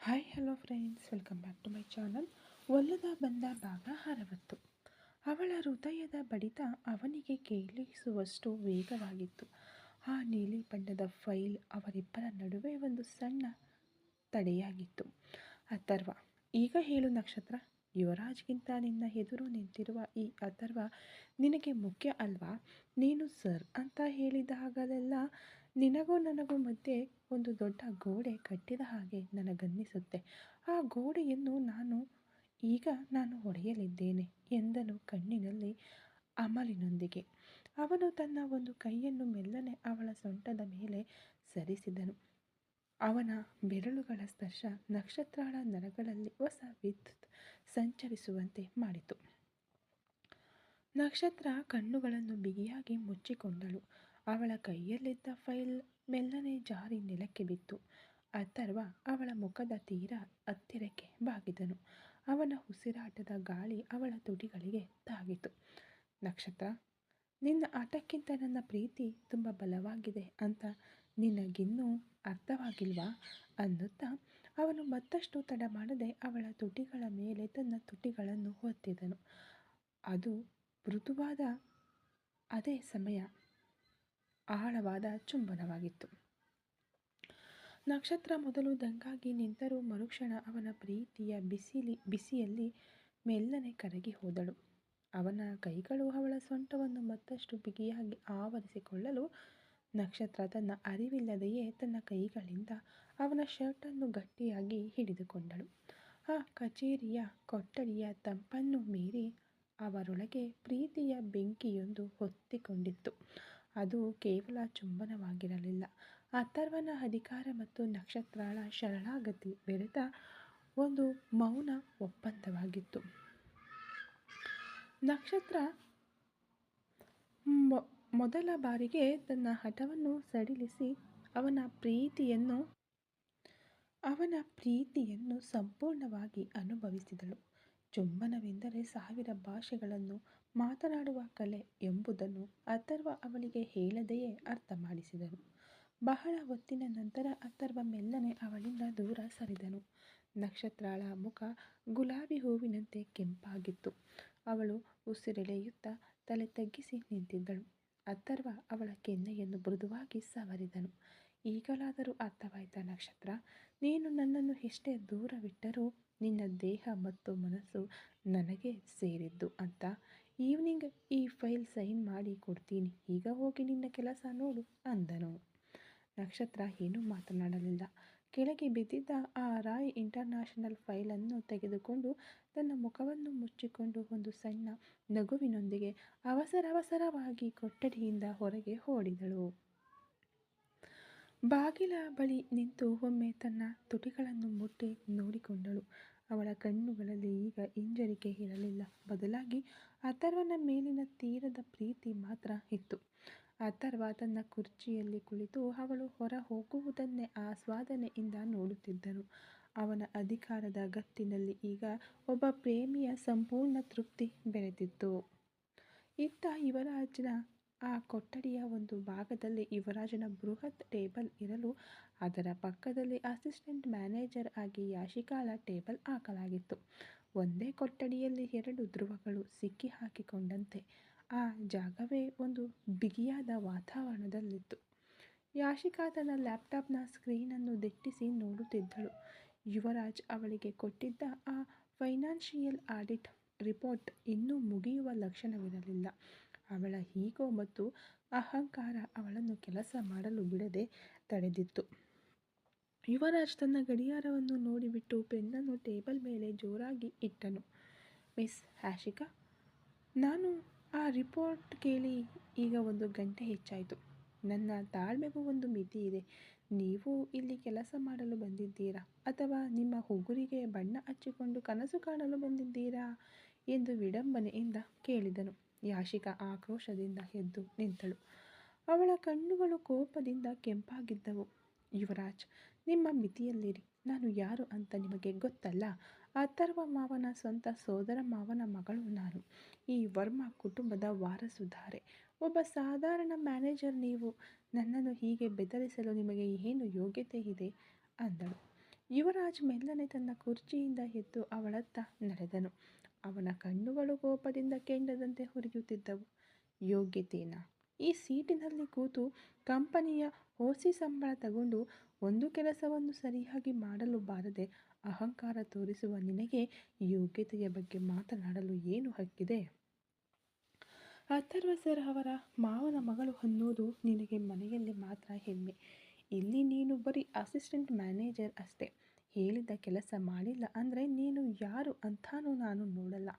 Hi hello friends, welcome back to my channel. ಒಲ್ಲದ ಬಂದ ಭಾಗ 60. ಅವಳ ಹೃದಯದ ಬಡಿತ ಅವನಿಗೆ ಕೇಳಿಸುವಷ್ಟು ವೇಗವಾಗಿತ್ತು. ಆ ನೀಲಿ ಬಣ್ಣದ ಫೈಲ್ ಅವರಿಬ್ಬರ ನಡುವೆ ಒಂದು ಸಣ್ಣ ತಡೆಯಾಗಿತ್ತು. ಅಥರ್ವ, ಈಗ ಹೇಳು ನಕ್ಷತ್ರ. ಯುವರಾಜ್ಗಿಂತ ನಿನ್ನ ಎದುರು ನಿಂತಿರುವ ಈ ಅಥರ್ವ ನಿನಗೆ ಮುಖ್ಯ ಅಲ್ವಾ? ನೀನು ಸರ್ ಅಂತ ಹೇಳಿದಾಗಲೆಲ್ಲ ನಿನಗೂ ನನಗೂ ಮಧ್ಯೆ ಒಂದು ದೊಡ್ಡ ಗೋಡೆ ಕಟ್ಟಿದ ಹಾಗೆ ನನಗನ್ನಿಸುತ್ತೆ. ಆ ಗೋಡೆಯನ್ನು ನಾನು ಹೊಡೆಯಲಿದ್ದೇನೆ ಎಂದನು ಕಣ್ಣಿನಲ್ಲಿ ಅಮಲಿನೊಂದಿಗೆ. ಅವನು ತನ್ನ ಒಂದು ಕೈಯನ್ನು ಮೆಲ್ಲನೆ ಅವಳ ಸೊಂಟದ ಮೇಲೆ ಸರಿಸಿದನು. ಅವನ ಬೆರಳುಗಳ ಸ್ಪರ್ಶ ನಕ್ಷತ್ರಳ ನರಗಳಲ್ಲಿ ಹೊಸ ವಿದ್ಯುತ್ ಸಂಚರಿಸುವಂತೆ ಮಾಡಿತು. ನಕ್ಷತ್ರ ಕಣ್ಣುಗಳನ್ನು ಬಿಗಿಯಾಗಿ ಮುಚ್ಚಿಕೊಂಡಳು. ಅವಳ ಕೈಯಲ್ಲಿದ್ದ ಫೈಲ್ ಮೆಲ್ಲನೆ ಜಾರಿ ನೆಲಕ್ಕೆ ಬಿತ್ತು. ಅಥರ್ವ ಅವಳ ಮುಖದ ತೀರ ಹತ್ತಿರಕ್ಕೆ ಬಾಗಿದನು. ಅವನ ಉಸಿರಾಟದ ಗಾಳಿ ಅವಳ ತುಟಿಗಳಿಗೆ ತಾಗಿತು. ನಕ್ಷತ್ರ, ನಿನ್ನ ಆಟಕ್ಕಿಂತ ನನ್ನ ಪ್ರೀತಿ ತುಂಬ ಬಲವಾಗಿದೆ ಅಂತ ನಿನಗಿನ್ನೂ ಅರ್ಥವಾಗಿಲ್ವಾ ಅನ್ನುತ್ತಾ ಅವನು ಮತ್ತಷ್ಟು ತಡ ಮಾಡದೆ ಅವಳ ತುಟಿಗಳ ಮೇಲೆ ತನ್ನ ತುಟಿಗಳನ್ನು ಒತ್ತಿದನು. ಅದು ಮೃದುವಾದ, ಅದೇ ಸಮಯ ಆಳವಾದ ಚುಂಬನವಾಗಿತ್ತು. ನಕ್ಷತ್ರ ಮೊದಲು ದಂಗಾಗಿ ನಿಂತರೂ ಮರುಕ್ಷಣ ಅವನ ಪ್ರೀತಿಯ ಬಿಸಿಯಲ್ಲಿ ಮೆಲ್ಲನೆ ಕರಗಿ ಹೋದಳು. ಅವನ ಕೈಗಳು ಅವಳ ಸೊಂಟವನ್ನು ಮತ್ತಷ್ಟು ಬಿಗಿಯಾಗಿ ಆವರಿಸಿಕೊಳ್ಳಲು ನಕ್ಷತ್ರ ತನ್ನ ಅರಿವಿಲ್ಲದೆಯೇ ತನ್ನ ಕೈಗಳಿಂದ ಅವನ ಶರ್ಟನ್ನು ಗಟ್ಟಿಯಾಗಿ ಹಿಡಿದುಕೊಂಡಳು. ಆ ಕಚೇರಿಯ ಕೊಠಡಿಯ ತಂಪನ್ನು ಮೀರಿ ಅವರೊಳಗೆ ಪ್ರೀತಿಯ ಬೆಂಕಿಯೊಂದು ಹೊತ್ತಿಕೊಂಡಿತ್ತು. ಅದು ಕೇವಲ ಚುಂಬನವಾಗಿರಲಿಲ್ಲ. ಅಥರ್ವನ ಅಧಿಕಾರ ಮತ್ತು ನಕ್ಷತ್ರಳ ಶರಣಾಗತಿ ಬೆರೆತ ಒಂದು ಮೌನ ಒಪ್ಪಂದವಾಗಿತ್ತು. ನಕ್ಷತ್ರ ಮೊದಲ ಬಾರಿಗೆ ತನ್ನ ಹಠವನ್ನು ಸಡಿಲಿಸಿ ಅವನ ಪ್ರೀತಿಯನ್ನು ಸಂಪೂರ್ಣವಾಗಿ ಅನುಭವಿಸಿದಳು. ಚುಂಬನವೆಂದರೆ 1000 ಭಾಷೆಗಳನ್ನು ಮಾತನಾಡುವ ಕಲೆ ಎಂಬುದನ್ನು ಅಥರ್ವ ಅವಳಿಗೆ ಹೇಳದೆಯೇ ಅರ್ಥ ಮಾಡಿಸಿದನು. ಬಹಳ ಹೊತ್ತಿನ ನಂತರ ಅಥರ್ವ ಮೆಲ್ಲನೆ ಅವಳಿಂದ ದೂರ ಸರಿದನು. ನಕ್ಷತ್ರಳ ಮುಖ ಗುಲಾಬಿ ಹೂವಿನಂತೆ ಕೆಂಪಾಗಿತ್ತು. ಅವಳು ಉಸಿರೆಳೆಯುತ್ತಾ ತಲೆ ತಗ್ಗಿಸಿ ನಿಂತಿದ್ದಳು. ಅಥರ್ವ ಅವಳ ಕೆನ್ನೆಯನ್ನು ಮೃದುವಾಗಿ ಸವರಿದನು. ಈಗಲಾದರೂ ಅರ್ಥವಾಯ್ತಾ ನಕ್ಷತ್ರ? ನೀನು ನನ್ನನ್ನು ಎಷ್ಟೇ ದೂರವಿಟ್ಟರೂ ನಿನ್ನ ದೇಹ ಮತ್ತು ಮನಸ್ಸು ನನಗೆ ಸೇರಿದ್ದು ಅಂತ. ಈವ್ನಿಂಗ್ ಈ ಫೈಲ್ ಸೈನ್ ಮಾಡಿ ಕೊಡ್ತೀನಿ. ಈಗ ಹೋಗಿ ನಿನ್ನ ಕೆಲಸ ನೋಡು ಅಂದನು. ನಕ್ಷತ್ರ ಏನೂ ಮಾತನಾಡಲಿಲ್ಲ. ಕೆಳಗೆ ಬಿದ್ದಿದ್ದ ಆ ರಾಯ್ ಇಂಟರ್ನ್ಯಾಷನಲ್ ಫೈಲನ್ನು ತೆಗೆದುಕೊಂಡು ತನ್ನ ಮುಖವನ್ನು ಮುಚ್ಚಿಕೊಂಡು ಒಂದು ಸಣ್ಣ ನಗುವಿನೊಂದಿಗೆ ಅವಸರವಾಗಿ ಕೊಠಡಿಯಿಂದ ಹೊರಗೆ ಓಡಿದಳು. ಬಾಗಿಲ ಬಳಿ ನಿಂತು ಒಮ್ಮೆ ತನ್ನ ತುಟಿಗಳನ್ನು ಮುಟ್ಟಿ ನೋಡಿಕೊಂಡಳು. ಅವಳ ಕಣ್ಣುಗಳಲ್ಲಿ ಈಗ ಹಿಂಜರಿಕೆ ಇರಲಿಲ್ಲ. ಬದಲಾಗಿ ಅಥರ್ವನ ಮೇಲಿನ ತೀರದ ಪ್ರೀತಿ ಮಾತ್ರ ಇತ್ತು. ಅಥರ್ವ ತನ್ನ ಕುರ್ಚಿಯಲ್ಲಿ ಕುಳಿತು ಅವಳು ಹೊರ ಹೋಗುವುದನ್ನೇ ಆಸ್ವಾದನೆಯಿಂದ ನೋಡುತ್ತಿದ್ದನು. ಅವನ ಅಧಿಕಾರದ ಗತ್ತಿನಲ್ಲಿ ಈಗ ಒಬ್ಬ ಪ್ರೇಮಿಯ ಸಂಪೂರ್ಣ ತೃಪ್ತಿ ಬೆರೆತಿತ್ತು. ಇತ್ತ ಯುವರಾಜ್ನ ಆ ಕೊಠಡಿಯ ಒಂದು ಭಾಗದಲ್ಲಿ ಯುವರಾಜನ ಬೃಹತ್ ಟೇಬಲ್ ಇರಲು ಅದರ ಪಕ್ಕದಲ್ಲಿ ಅಸಿಸ್ಟೆಂಟ್ ಮ್ಯಾನೇಜರ್ ಆಗಿ ಯಾಶಿಕಾಳ ಟೇಬಲ್ ಹಾಕಲಾಗಿತ್ತು. ಒಂದೇ ಕೊಠಡಿಯಲ್ಲಿ 2 ಧ್ರುವಗಳು ಸಿಕ್ಕಿ ಹಾಕಿಕೊಂಡಂತೆ ಆ ಜಾಗವೇ ಒಂದು ಬಿಗಿಯಾದ ವಾತಾವರಣದಲ್ಲಿತ್ತು. ಯಾಶಿಕಾ ತನ್ನ ಲ್ಯಾಪ್ಟಾಪ್ನ ಸ್ಕ್ರೀನನ್ನು ದಿಟ್ಟಿಸಿ ನೋಡುತ್ತಿದ್ದಳು. ಯುವರಾಜ್ ಅವಳಿಗೆ ಕೊಟ್ಟಿದ್ದ ಆ ಫೈನಾನ್ಷಿಯಲ್ ಆಡಿಟ್ ರಿಪೋರ್ಟ್ ಇನ್ನೂ ಮುಗಿಯುವ ಲಕ್ಷಣವಿರಲಿಲ್ಲ. ಅವಳ ಈಗೋ ಮತ್ತು ಅಹಂಕಾರ ಅವಳನ್ನು ಕೆಲಸ ಮಾಡಲು ಬಿಡದೆ ತಡೆದಿತ್ತು. ಯುವರಾಜ್ ತನ್ನ ಗಡಿಯಾರವನ್ನು ನೋಡಿಬಿಟ್ಟು ಪೆನ್ನನ್ನು ಟೇಬಲ್ ಮೇಲೆ ಜೋರಾಗಿ ಇಟ್ಟನು. ಮಿಸ್ ಯಾಶಿಕಾ, ನಾನು ಆ ರಿಪೋರ್ಟ್ ಕೇಳಿ ಈಗ 1 ಗಂಟೆ ಹೆಚ್ಚಾಯಿತು. ನನ್ನ ತಾಳ್ಮೆಗೂ ಒಂದು ಮಿತಿ ಇದೆ. ನೀವು ಇಲ್ಲಿ ಕೆಲಸ ಮಾಡಲು ಬಂದಿದ್ದೀರಾ ಅಥವಾ ನಿಮ್ಮ ಉಗುರಿಗೆ ಬಣ್ಣ ಹಚ್ಚಿಕೊಂಡು ಕನಸು ಕಾಣಲು ಬಂದಿದ್ದೀರಾ ಎಂದು ವಿಡಂಬನೆಯಿಂದ ಕೇಳಿದನು. ಯಾಶಿಕಾ ಆಕ್ರೋಶದಿಂದ ಎದ್ದು ನಿಂತಳು. ಅವಳ ಕಣ್ಣುಗಳು ಕೋಪದಿಂದ ಕೆಂಪಾಗಿದ್ದವು. ಯುವರಾಜ್, ನಿಮ್ಮ ಮಿತಿಯಲ್ಲಿರಿ. ನಾನು ಯಾರು ಅಂತ ನಿಮಗೆ ಗೊತ್ತಲ್ಲ. ಅಥರ್ವ ಮಾವನ ಸ್ವಂತ ಸೋದರ ಮಾವನ ಮಗಳು ನಾನು. ಈ ವರ್ಮಾ ಕುಟುಂಬದ ವಾರಸುದಾರೆ. ಒಬ್ಬ ಸಾಧಾರಣ ಮ್ಯಾನೇಜರ್ ನೀವು. ನನ್ನನ್ನು ಹೀಗೆ ಬೆದರಿಸಲು ನಿಮಗೆ ಏನು ಯೋಗ್ಯತೆ ಇದೆ ಅಂದಳು. ಯುವರಾಜ್ ಮೆಲ್ಲನೆ ತನ್ನ ಕುರ್ಚಿಯಿಂದ ಎದ್ದು ಅವಳತ್ತ ನಡೆದನು. ಅವನ ಕಣ್ಣುಗಳು ಕೋಪದಿಂದ ಕೆಂಡದಂತೆ ಹುರಿಯುತ್ತಿದ್ದವು. ಯೋಗ್ಯತೆನಾ? ಈ ಸೀಟಿನಲ್ಲಿ ಕೂತು ಕಂಪನಿಯ ಓಸಿ ಸಂಬಳ ತಗೊಂಡು ಒಂದು ಕೆಲಸವನ್ನು ಸರಿಯಾಗಿ ಮಾಡಲು ಬಾರದೆ ಅಹಂಕಾರ ತೋರಿಸುವ ನಿನಗೆ ಯೋಗ್ಯತೆಯ ಬಗ್ಗೆ ಮಾತನಾಡಲು ಏನು ಹಕ್ಕಿದೆ? ಅಥರ್ವ ಸರ್ ಅವರ ಮಾವನ ಮಗಳು ಅನ್ನೋದು ನಿನಗೆ ಮನೆಯಲ್ಲಿ ಮಾತ್ರ ಹೆಮ್ಮೆ. ಇಲ್ಲಿ ನೀನು ಬರೀ ಅಸಿಸ್ಟೆಂಟ್ ಮ್ಯಾನೇಜರ್ ಅಷ್ಟೇ. ಹೇಳಿದ ಕೆಲಸ ಮಾಡಿಲ್ಲ ಅಂದರೆ ನೀನು ಯಾರು ಅಂತಾನೂ ನಾನು ನೋಡಲ್ಲ.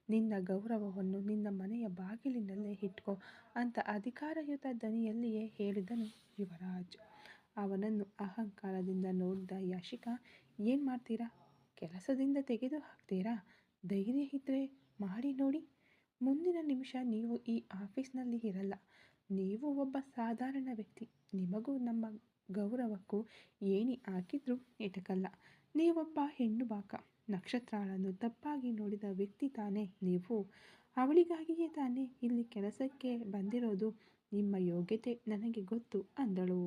ನಿನ್ನ ಗೌರವವನ್ನು ನಿನ್ನ ಮನೆಯ ಬಾಗಿಲಿನಲ್ಲೇ ಇಟ್ಕೋ ಅಂತ ಅಧಿಕಾರಯುತ ದನಿಯಲ್ಲಿಯೇ ಹೇಳಿದನು ಯುವರಾಜ್. ಅವನನ್ನು ಅಹಂಕಾರದಿಂದ ನೋಡಿದ ಯಾಶಿಕಾ, ಏನು ಮಾಡ್ತೀರಾ? ಕೆಲಸದಿಂದ ತೆಗೆದು ಹಾಕ್ತೀರಾ? ಧೈರ್ಯ ಇದ್ದರೆ ಮಾಡಿ ನೋಡಿ. ಮುಂದಿನ ನಿಮಿಷ ನೀವು ಈ ಆಫೀಸ್ನಲ್ಲಿ ಇರಲ್ಲ. ನೀವು ಒಬ್ಬ ಸಾಧಾರಣ ವ್ಯಕ್ತಿ. ನಿಮಗೂ ನಮ್ಮ ಗೌರವಕ್ಕೂ ಏಣಿ ಹಾಕಿದ್ರೂ ಎಟಕಲ್ಲ. ನೀವೊಬ್ಬ ಹೆಣ್ಣು ಬಾಕ, ನಕ್ಷತ್ರಾಳನ್ನು ತಪ್ಪಾಗಿ ನೋಡಿದ ವ್ಯಕ್ತಿ ತಾನೇ ನೀವು. ಅವಳಿಗಾಗಿಯೇ ತಾನೇ ಇಲ್ಲಿ ಕೆಲಸಕ್ಕೆ ಬಂದಿರೋದು. ನಿಮ್ಮ ಯೋಗ್ಯತೆ ನನಗೆ ಗೊತ್ತು ಅಂದಳು.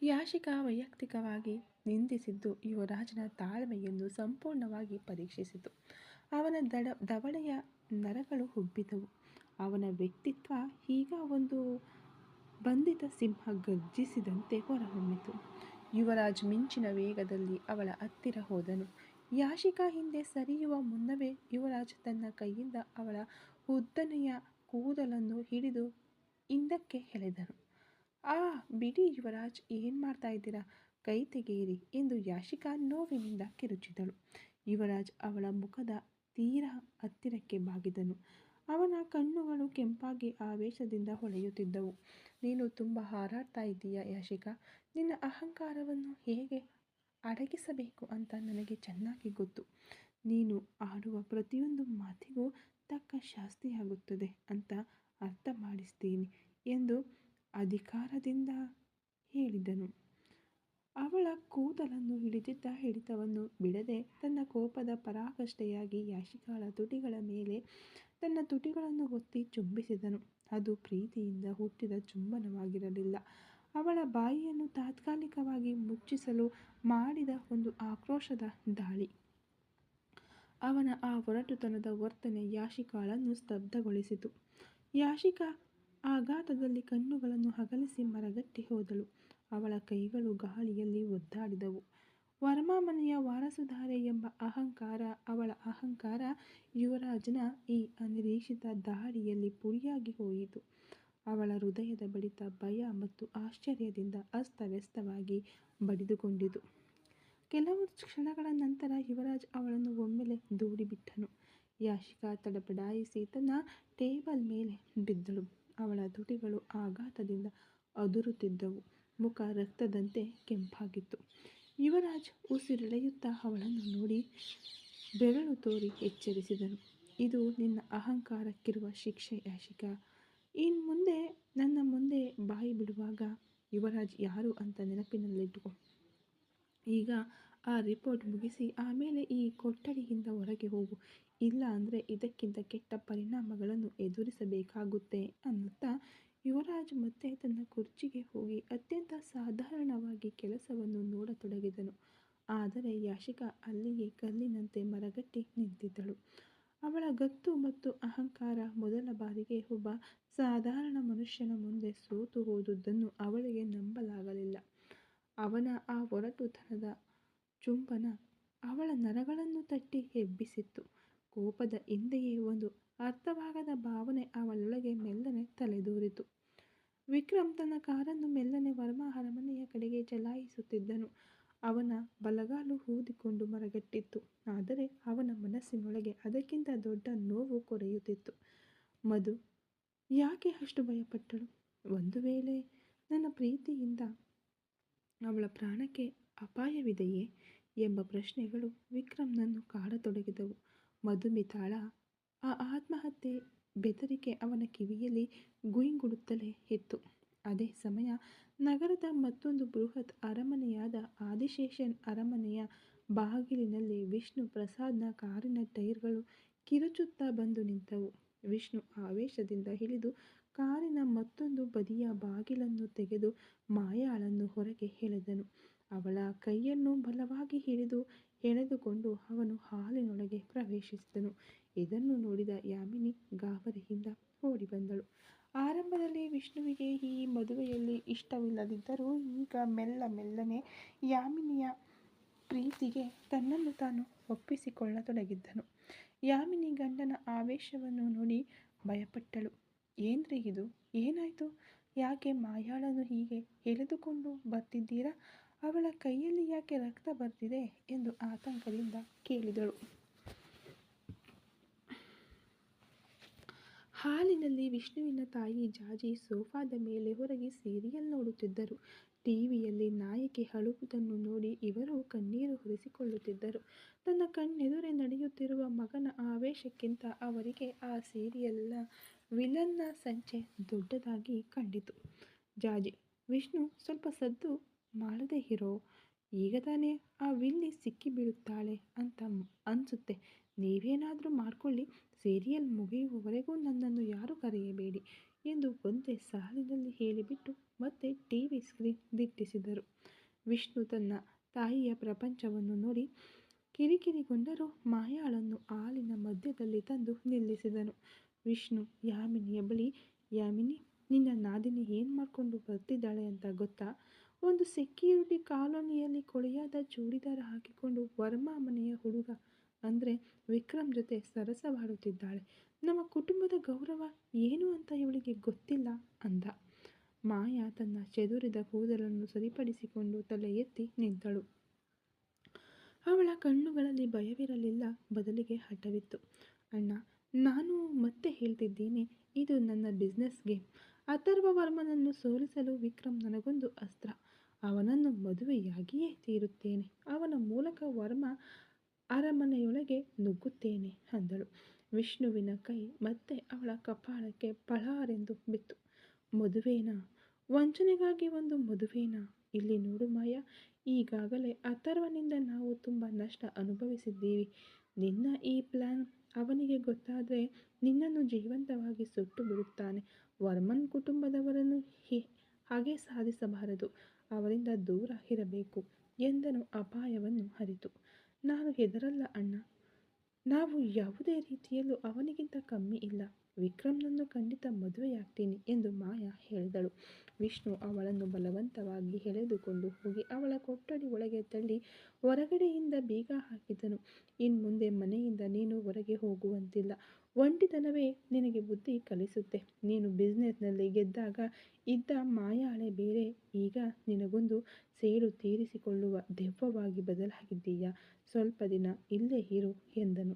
ಯಾಶಿಕಾ ವೈಯಕ್ತಿಕವಾಗಿ ನಿಂದಿಸಿದ್ದು ಯುವರಾಜನ ತಾಳ್ಮೆಯನ್ನು ಸಂಪೂರ್ಣವಾಗಿ ಪರೀಕ್ಷಿಸಿತು. ಅವನ ದವಡೆಯ ನರಗಳು ಉಬ್ಬಿದವು. ಅವನ ವ್ಯಕ್ತಿತ್ವ ಈಗ ಒಂದು ಬಂಧಿತ ಸಿಂಹ ಗರ್ಜಿಸಿದಂತೆ ಹೊರಹೊಮ್ಮಿತು. ಯುವರಾಜ್ ಮಿಂಚಿನ ವೇಗದಲ್ಲಿ ಅವಳ ಹತ್ತಿರ ಹೋದನು. ಯಾಶಿಕಾ ಹಿಂದೆ ಸರಿಯುವ ಮುನ್ನವೇ ಯುವರಾಜ್ ತನ್ನ ಕೈಯಿಂದ ಅವಳ ಉದ್ದನೆಯ ಕೂದಲನ್ನು ಹಿಡಿದು ಹಿಂದಕ್ಕೆ ಎಳೆದನು. ಬಿಡಿ ಯುವರಾಜ್, ಏನು ಮಾಡ್ತಾ ಇದ್ದೀರಾ? ಕೈ ತೆಗೆಯಿರಿ ಎಂದು ಯಾಶಿಕಾ ನೋವಿನಿಂದ ಕಿರುಚಿದಳು. ಯುವರಾಜ್ ಅವಳ ಮುಖದ ತೀರಾ ಹತ್ತಿರಕ್ಕೆ ಬಾಗಿದನು. ಅವನ ಕಣ್ಣುಗಳು ಕೆಂಪಾಗಿ ಆವೇಶದಿಂದ ಹೊಳೆಯುತ್ತಿದ್ದವು. ನೀನು ತುಂಬ ಹಾರಾಡ್ತಾ ಇದ್ದೀಯ ಯಾಶಿಕಾ. ನಿನ್ನ ಅಹಂಕಾರವನ್ನು ಹೇಗೆ ಅಡಗಿಸಬೇಕು ಅಂತ ನನಗೆ ಚೆನ್ನಾಗಿ ಗೊತ್ತು. ನೀನು ಆಡುವ ಪ್ರತಿಯೊಂದು ಮಾತಿಗೂ ತಕ್ಕ ಶಾಸ್ತಿಯಾಗುತ್ತದೆ ಅಂತ ಅರ್ಥ ಮಾಡಿಸ್ತೀನಿ ಎಂದು ಅಧಿಕಾರದಿಂದ ಹೇಳಿದನು. ಅವಳ ಕೂದಲನ್ನು ಹಿಡಿದಿದ್ದ ಹಿಡಿತವನ್ನು ಬಿಡದೆ ತನ್ನ ಕೋಪದ ಪರಾಕಾಷ್ಠೆಯಾಗಿ ಯಾಶಿಕಾಳ ತುಟಿಗಳ ಮೇಲೆ ತನ್ನ ತುಟಿಗಳನ್ನು ಒತ್ತಿ ಚುಂಬಿಸಿದನು. ಅದು ಪ್ರೀತಿಯಿಂದ ಹುಟ್ಟಿದ ಚುಂಬನವಾಗಿರಲಿಲ್ಲ. ಅವಳ ಬಾಯಿಯನ್ನು ತಾತ್ಕಾಲಿಕವಾಗಿ ಮುಚ್ಚಿಸಲು ಮಾಡಿದ ಒಂದು ಆಕ್ರೋಶದ ದಾಳಿ. ಅವನ ಆ ಒರಟುತನದ ವರ್ತನೆ ಯಾಶಿಕಾಳನ್ನು ಸ್ತಬ್ಧಗೊಳಿಸಿತು. ಯಾಶಿಕಾ ಆಘಾತದಲ್ಲಿ ಕಣ್ಣುಗಳನ್ನು ಅಗಲಿಸಿ ಮರಗಟ್ಟಿ ಹೋದಳು. ಅವಳ ಕೈಗಳು ಗಾಳಿಯಲ್ಲಿ ಒದ್ದಾಡಿದವು. ವರ್ಮಾ ಮನೆಯ ವಾರಸುದಾರೆ ಎಂಬ ಅಹಂಕಾರ, ಅವಳ ಅಹಂಕಾರ ಯುವರಾಜನ ಈ ಅನಿರೀಕ್ಷಿತ ದಾಳಿಯಲ್ಲಿ ಪುಡಿಯಾಗಿ ಹೋಯಿತು. ಅವಳ ಹೃದಯದ ಬಡಿತ ಭಯ ಮತ್ತು ಆಶ್ಚರ್ಯದಿಂದ ಅಸ್ತವ್ಯಸ್ತವಾಗಿ ಬಡಿದುಕೊಂಡಿತು. ಕೆಲವು ಕ್ಷಣಗಳ ನಂತರ ಯುವರಾಜ್ ಅವಳನ್ನು ಒಮ್ಮೆಲೆ ದೂಡಿಬಿಟ್ಟನು. ಯಾಶಿಕಾ ತಡಬಡಾಯಿಸಿ ತನ್ನ ಟೇಬಲ್ ಮೇಲೆ ಬಿದ್ದಳು. ಅವಳ ತುಟಿಗಳು ಆಘಾತದಿಂದ ಅದುರುತ್ತಿದ್ದವು. ಮುಖ ರಕ್ತದಂತೆ ಕೆಂಪಾಗಿತ್ತು. ಯುವರಾಜ್ ಉಸಿರೆಳೆಯುತ್ತಾ ಅವಳನ್ನು ನೋಡಿ ಬೆರಳು ತೋರಿ ಎಚ್ಚರಿಸಿದನು. ಇದು ನಿನ್ನ ಅಹಂಕಾರಕ್ಕಿರುವ ಶಿಕ್ಷೆ ಯಾಶಿಕಾ. ಮುಂದೆ ನನ್ನ ಮುಂದೆ ಬಾಯಿ ಬಿಡುವಾಗ ಯುವರಾಜ್ ಯಾರು ಅಂತ ನೆನಪಿನಲ್ಲಿಟ್ಟುಕೋ. ಈಗ ಆ ರಿಪೋರ್ಟ್ ಮುಗಿಸಿ ಆಮೇಲೆ ಈ ಕೊಠಡಿಯಿಂದ ಹೊರಗೆ ಹೋಗು. ಇಲ್ಲ ಅಂದರೆ ಇದಕ್ಕಿಂತ ಕೆಟ್ಟ ಪರಿಣಾಮಗಳನ್ನು ಎದುರಿಸಬೇಕಾಗುತ್ತೆ ಅನ್ನುತ್ತಾ ಯುವರಾಜ್ ಮತ್ತೆ ತನ್ನ ಕುರ್ಚಿಗೆ ಹೋಗಿ ಅತ್ಯಂತ ಸಾಧಾರಣವಾಗಿ ಕೆಲಸವನ್ನು ನೋಡತೊಡಗಿದನು. ಆದರೆ ಯಾಶಿಕಾ ಅಲ್ಲಿಯೇ ಕಲ್ಲಿನಂತೆ ಮರಗಟ್ಟಿ ನಿಂತಿದ್ದಳು. ಅವಳ ಗತ್ತು ಮತ್ತು ಅಹಂಕಾರ ಮೊದಲ ಬಾರಿಗೆ ಒಬ್ಬ ಸಾಧಾರಣ ಮನುಷ್ಯನ ಮುಂದೆ ಸೋತು ಹೋದುದನ್ನು ಅವಳಿಗೆ ನಂಬಲಾಗಲಿಲ್ಲ. ಅವನ ಆ ಒರಟುತನದ ಚುಂಬನ ಅವಳ ನರಗಳನ್ನು ತಟ್ಟಿ ಎಬ್ಬಿಸಿತ್ತು. ಕೋಪದ ಹಿಂದೆಯೇ ಒಂದು ಅರ್ಥವಾಗದ ಭಾವನೆ ಅವಳೊಳಗೆ ಮೆಲ್ಲನೆ ತಲೆದೋರಿತು. ವಿಕ್ರಮ್ ತನ್ನ ಕಾರನ್ನು ಮೆಲ್ಲನೆ ವರ್ಮಾ ಅರಮನೆಯ ಕಡೆಗೆ ಚಲಾಯಿಸುತ್ತಿದ್ದನು. ಅವನ ಬಲಗಾಲು ಊದಿಕೊಂಡು ಮರಗಟ್ಟಿತ್ತು. ಆದರೆ ಅವನ ಮನಸ್ಸಿನೊಳಗೆ ಅದಕ್ಕಿಂತ ದೊಡ್ಡ ನೋವು ಕೊರೆಯುತ್ತಿತ್ತು. ಮಧು ಯಾಕೆ ಅಷ್ಟು ಭಯಪಟ್ಟಳು? ಒಂದು ವೇಳೆ ನನ್ನ ಪ್ರೀತಿಯಿಂದ ಅವಳ ಪ್ರಾಣಕ್ಕೆ ಅಪಾಯವಿದೆಯೇ ಎಂಬ ಪ್ರಶ್ನೆಗಳು ವಿಕ್ರಮ್ನನ್ನು ಕಾಡತೊಡಗಿದವು. ಮಧುಮಿತಾಳ ಆ ಆತ್ಮಹತ್ಯೆ ಬೆದರಿಕೆ ಅವನ ಕಿವಿಯಲ್ಲಿ ಗುಯಿಂಗುಡುತ್ತಲೇ ಇತ್ತು. ಅದೇ ಸಮಯ ನಗರದ ಮತ್ತೊಂದು ಬೃಹತ್ ಅರಮನೆಯಾದ ಆದಿಶೇಷನ್ ಅರಮನೆಯ ಬಾಗಿಲಿನಲ್ಲಿ ವಿಷ್ಣು ಪ್ರಸಾದ್ನ ಕಾರಿನ ಟೈರ್ಗಳು ಕಿರುಚುತ್ತಾ ಬಂದು ನಿಂತವು. ವಿಷ್ಣು ಆವೇಶದಿಂದ ಇಳಿದು ಕಾರಿನ ಮತ್ತೊಂದು ಬದಿಯ ಬಾಗಿಲನ್ನು ತೆಗೆದು ಮಾಯಾಳನ್ನು ಹೊರಗೆ ಎಳೆದನು. ಅವಳ ಕೈಯನ್ನು ಬಲವಾಗಿ ಹಿಡಿದು ಎಳೆದುಕೊಂಡು ಅವನು ಹಾಲಿನೊಳಗೆ ಪ್ರವೇಶಿಸಿದನು. ಇದನ್ನು ನೋಡಿದ ಯಾಮಿನಿ ಗಾಬರಿಯಿಂದ ಓಡಿ ಬಂದಳು. ಆರಂಭದಲ್ಲಿ ವಿಷ್ಣುವಿಗೆ ಈ ಮದುವೆಯಲ್ಲಿ ಇಷ್ಟವಿಲ್ಲದಿದ್ದರೂ ಈಗ ಮೆಲ್ಲನೆ ಯಾಮಿನಿಯ ಪ್ರೀತಿಗೆ ತನ್ನನ್ನು ತಾನು ಒಪ್ಪಿಸಿಕೊಳ್ಳತೊಡಗಿದ್ದನು. ಯಾಮಿನಿ ಗಂಡನ ಆವೇಶವನ್ನು ನೋಡಿ ಭಯಪಟ್ಟಳು. ಏನ್ರಿ ಇದು, ಏನಾಯ್ತು? ಯಾಕೆ ಮಾಯಾಳನ್ನು ಹೀಗೆ ಎಳೆದುಕೊಂಡು ಬರ್ತಿದ್ದೀರಾ? ಅವಳ ಕೈಯಲ್ಲಿ ಯಾಕೆ ರಕ್ತ ಬರ್ತಿದೆ ಎಂದು ಆತಂಕದಿಂದ ಕೇಳಿದಳು. ಹಾಲಿನಲ್ಲಿ ವಿಷ್ಣುವಿನ ತಾಯಿ ಜಾಜಿ ಸೋಫಾದ ಮೇಲೆ ಹೊರಗೆ ಸೀರಿಯಲ್ ನೋಡುತ್ತಿದ್ದರು. ಟಿವಿಯಲ್ಲಿ ನಾಯಕಿ ಅಳುವುದನ್ನು ನೋಡಿ ಇವರು ಕಣ್ಣೀರು ಒರೆಸಿಕೊಳ್ಳುತ್ತಿದ್ದರು. ತನ್ನ ಕಣ್ಣೆದುರೇ ನಡೆಯುತ್ತಿರುವ ಮಗನ ಆವೇಶಕ್ಕಿಂತ ಅವರಿಗೆ ಆ ಸೀರಿಯಲ್ನ ವಿಲನ್ನ ಸಂಚೆ ದೊಡ್ಡದಾಗಿ ಕಂಡಿತು. ಜಾಜಿ, ವಿಷ್ಣು ಸ್ವಲ್ಪ ಸದ್ದು ಮಾಡದೇ ಇರೋ, ಈಗ ತಾನೇ ಆ ವಿಲ್ಲಿ ಸಿಕ್ಕಿಬೀಳುತ್ತಾಳೆ ಅಂತ ಅನ್ಸುತ್ತೆ. ನೀವೇನಾದರೂ ಮಾಡ್ಕೊಳ್ಳಿ, ಸೀರಿಯಲ್ ಮುಗಿಯುವವರೆಗೂ ನನ್ನನ್ನು ಯಾರೂ ಕರೆಯಬೇಡಿ ಎಂದು ಒಂದೇ ಸಾಲಿನಲ್ಲಿ ಹೇಳಿಬಿಟ್ಟು ಮತ್ತೆ ಟಿವಿ ಸ್ಕ್ರೀನ್ ದಿಟ್ಟಿಸಿದರು. ವಿಷ್ಣು ತನ್ನ ತಾಯಿಯ ಪ್ರಪಂಚವನ್ನು ನೋಡಿ ಕಿರಿಕಿರಿಗೊಂಡರೂ ಮಾಯಾಳನ್ನು ಹಾಲಿನ ಮಧ್ಯದಲ್ಲಿ ತಂದು ನಿಲ್ಲಿಸಿದನು. ವಿಷ್ಣು ಯಾಮಿನಿಯ ಬಳಿ, ಯಾಮಿನಿ, ನಿನ್ನ ನಾದಿನಿ ಏನು ಮಾಡ್ಕೊಂಡು ಬರ್ತಿದ್ದಾಳೆ ಅಂತ ಗೊತ್ತಾ? ಒಂದು ಸೆಕ್ಯೂರಿಟಿ ಕಾಲೋನಿಯಲ್ಲಿ ಕೊಳೆಯಾದ ಚೂಡಿದಾರ ಹಾಕಿಕೊಂಡು ವರ್ಮಾ ಮನೆಯ ಹುಡುಗ ಅಂದರೆ ವಿಕ್ರಮ್ ಜೊತೆ ಸರಸವಾಡುತ್ತಿದ್ದಾಳೆ. ನಮ್ಮ ಕುಟುಂಬದ ಗೌರವ ಏನು ಅಂತ ಇವಳಿಗೆ ಗೊತ್ತಿಲ್ಲ ಅಂದ. ಮಾಯಾ ತನ್ನ ಚೆದುರಿದ ಕೂದಲನ್ನು ಸರಿಪಡಿಸಿಕೊಂಡು ತಲೆ ಎತ್ತಿ ನಿಂತಳು. ಅವಳ ಕಣ್ಣುಗಳಲ್ಲಿ ಭಯವಿರಲಿಲ್ಲ, ಬದಲಿಗೆ ಹಠವಿತ್ತು. ಅಣ್ಣ, ನಾನು ಮತ್ತೆ ಹೇಳ್ತಿದ್ದೀನಿ, ಇದು ನನ್ನ ಬಿಸ್ನೆಸ್ ಗೇಮ್. ಅಥರ್ವ ವರ್ಮನನ್ನು ಸೋಲಿಸಲು ವಿಕ್ರಮ್ ನನಗೊಂದು ಅಸ್ತ್ರ. ಅವನನ್ನು ಮದುವೆಯಾಗಿಯೇ ತೀರುತ್ತೇನೆ. ಅವನ ಮೂಲಕ ವರ್ಮ ಅರಮನೆಯೊಳಗೆ ನುಗ್ಗುತ್ತೇನೆ ಅಂದಳು. ವಿಷ್ಣುವಿನ ಕೈ ಮತ್ತೆ ಅವಳ ಕಪಾಳಕ್ಕೆ ಪಳಾರೆಂದು ಬಿತ್ತು. ಮದುವೆನಾ? ವಂಚನೆಗಾಗಿ ಒಂದು ಮದುವೆನಾ? ಇಲ್ಲಿ ನೋಡು ಮಾಯಾ, ಈಗಾಗಲೇ ಅಥರ್ವನಿಂದ ನಾವು ತುಂಬ ನಷ್ಟ ಅನುಭವಿಸಿದ್ದೀವಿ. ನಿನ್ನ ಈ ಪ್ಲ್ಯಾನ್ ಅವನಿಗೆ ಗೊತ್ತಾದರೆ ನಿನ್ನನ್ನು ಜೀವಂತವಾಗಿ ಸುಟ್ಟು ಬಿಡುತ್ತಾನೆ. ವರ್ಮನ್ ಕುಟುಂಬದವರನ್ನು ಹಾಗೆ ಸಾಧಿಸಬಾರದು, ಅವರಿಂದ ದೂರ ಇರಬೇಕು ಎಂದನು ಅಪಾಯವನ್ನು ಅರಿತು. ನಾನು ಹೆದರಲ್ಲ ಅಣ್ಣ, ನಾವು ಯಾವುದೇ ರೀತಿಯಲ್ಲೂ ಅವನಿಗಿಂತ ಕಮ್ಮಿ ಇಲ್ಲ. ವಿಕ್ರಮ್ನನ್ನು ಖಂಡಿತ ಮದುವೆಯಾಗ್ತೀನಿ ಎಂದು ಮಾಯಾ ಹೇಳಿದಳು. ವಿಷ್ಣು ಅವಳನ್ನು ಬಲವಂತವಾಗಿ ಎಳೆದುಕೊಂಡು ಹೋಗಿ ಅವಳ ಕೊಠಡಿ ಒಳಗೆ ತಳ್ಳಿ ಹೊರಗಡೆಯಿಂದ ಬೀಗ ಹಾಕಿದನು. ಇನ್ಮುಂದೆ ಮನೆಯಿಂದ ನೀನು ಹೊರಗೆ ಹೋಗುವಂತಿಲ್ಲ. ಒಂಟಿತನವೇ ನಿನಗೆ ಬುದ್ಧಿ ಕಲಿಸುತ್ತೆ. ನೀನು ಬಿಸ್ನೆಸ್ನಲ್ಲಿ ಗೆದ್ದಾಗ ಇದ್ದ ಮಾಯಾಳೆ ಬೇರೆ, ಈಗ ನಿನಗೊಂದು ಸೇಡು ತೀರಿಸಿಕೊಳ್ಳುವ ದೆವ್ವವಾಗಿ ಬದಲಾಗಿದ್ದೀಯಾ. ಸ್ವಲ್ಪ ದಿನ ಇಲ್ಲೇ ಇರು ಎಂದನು.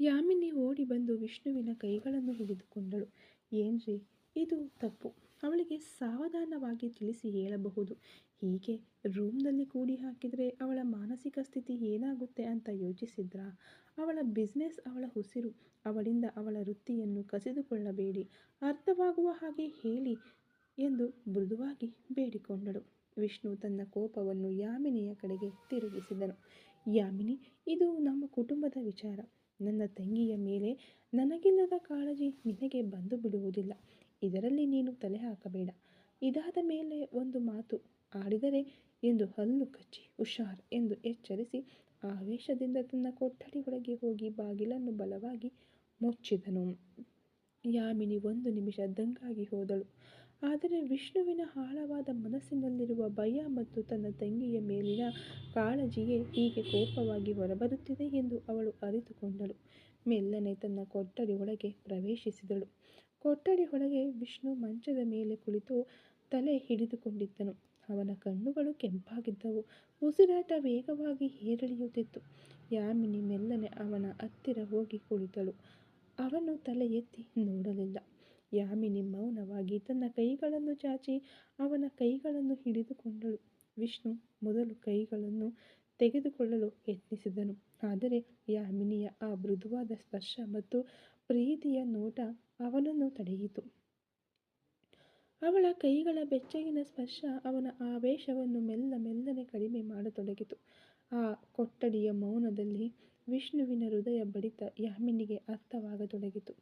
ಯಾಮಿನಿ ಓಡಿ ಬಂದು ವಿಷ್ಣುವಿನ ಕೈಗಳನ್ನು ಹಿಡಿದುಕೊಂಡಳು. ಏನ್ರಿ, ಇದು ತಪ್ಪು. ಅವಳಿಗೆ ಸಾವಧಾನವಾಗಿ ತಿಳಿಸಿ ಹೇಳಬಹುದು. ಹೀಗೆ ರೂಮ್ನಲ್ಲಿ ಕೂಡಿ ಹಾಕಿದರೆ ಅವಳ ಮಾನಸಿಕ ಸ್ಥಿತಿ ಏನಾಗುತ್ತೆ ಅಂತ ಯೋಚಿಸಿದ್ರಾ? ಅವಳ ಬಿಸ್ನೆಸ್ ಅವಳ ಉಸಿರು. ಅವಳಿಂದ ಅವಳ ವೃತ್ತಿಯನ್ನು ಕಸಿದುಕೊಳ್ಳಬೇಡಿ. ಅರ್ಥವಾಗುವ ಹಾಗೆ ಹೇಳಿ ಎಂದು ಮೃದುವಾಗಿ ಬೇಡಿಕೊಂಡಳು. ವಿಷ್ಣು ತನ್ನ ಕೋಪವನ್ನು ಯಾಮಿನಿಯ ಕಡೆಗೆ ತಿರುಗಿಸಿದನು. ಯಾಮಿನಿ, ಇದು ನಮ್ಮ ಕುಟುಂಬದ ವಿಚಾರ. ನನ್ನ ತಂಗಿಯ ಮೇಲೆ ನನಗಿಲ್ಲದ ಕಾಳಜಿ ನಿನಗೆ ಬಂದು ಬಿಡುವುದಿಲ್ಲ. ಇದರಲ್ಲಿ ನೀನು ತಲೆ ಹಾಕಬೇಡ. ಇದಾದ ಮೇಲೆ ಒಂದು ಮಾತು ಆಡಿದರೆ ಎಂದು ಹಲ್ಲು ಕಚ್ಚಿ ಹುಷಾರ್ ಎಂದು ಎಚ್ಚರಿಸಿ ಆವೇಶದಿಂದ ತನ್ನ ಕೊಠಡಿ ಒಳಗೆ ಹೋಗಿ ಬಾಗಿಲನ್ನು ಬಲವಾಗಿ ಮುಚ್ಚಿದನು. ಯಾಮಿನಿ ಒಂದು ನಿಮಿಷ ದಂಗಾಗಿ ಹೋದಳು. ಆದರೆ ವಿಷ್ಣುವಿನ ಆಳವಾದ ಮನಸ್ಸಿನಲ್ಲಿರುವ ಭಯ ಮತ್ತು ತನ್ನ ತಂಗಿಯ ಮೇಲಿನ ಕಾಳಜಿಯೇ ಹೀಗೆ ಕೋಪವಾಗಿ ಹೊರಬರುತ್ತಿದೆ ಎಂದು ಅವಳು ಅರಿತುಕೊಂಡಳು. ಮೆಲ್ಲನೆ ತನ್ನ ಕೊಠಡಿ ಒಳಗೆ ಪ್ರವೇಶಿಸಿದಳು. ಕೊಠಡಿ ಒಳಗೆ ವಿಷ್ಣು ಮಂಚದ ಮೇಲೆ ಕುಳಿತು ತಲೆ ಹಿಡಿದುಕೊಂಡಿದ್ದನು. ಅವನ ಕಣ್ಣುಗಳು ಕೆಂಪಾಗಿದ್ದವು. ಉಸಿರಾಟ ವೇಗವಾಗಿ ಏರಿಳಿಯುತ್ತಿತ್ತು. ಯಾಮಿನಿ ಮೆಲ್ಲನೆ ಅವನ ಹತ್ತಿರ ಹೋಗಿ ಕುಳಿತಳು. ಅವನು ತಲೆ ಎತ್ತಿ ನೋಡಲಿಲ್ಲ. ಯಾಮಿನಿ ಮೌನವಾಗಿ ತನ್ನ ಕೈಗಳನ್ನು ಚಾಚಿ ಅವನ ಕೈಗಳನ್ನು ಹಿಡಿದುಕೊಂಡಳು. ವಿಷ್ಣು ಮೊದಲು ಕೈಗಳನ್ನು ತೆಗೆದುಕೊಳ್ಳಲು ಯತ್ನಿಸಿದನು. ಆದರೆ ಯಾಮಿನಿಯ ಆ ಮೃದುವಾದ ಸ್ಪರ್ಶ ಮತ್ತು ಪ್ರೀತಿಯ ನೋಟ ಅವನನ್ನು ತಡೆಯಿತು. ಅವಳ ಕೈಗಳ ಬೆಚ್ಚಗಿನ ಸ್ಪರ್ಶ ಅವನ ಆವೇಶವನ್ನು ಮೆಲ್ಲನೆ ಕಡಿಮೆ ಮಾಡತೊಡಗಿತು. ಆ ಕೊಠಡಿಯ ಮೌನದಲ್ಲಿ ವಿಷ್ಣುವಿನ ಹೃದಯ ಬಡಿತ ಯಾಮಿನಿಗೆ ಅರ್ಥವಾಗತೊಡಗಿತು.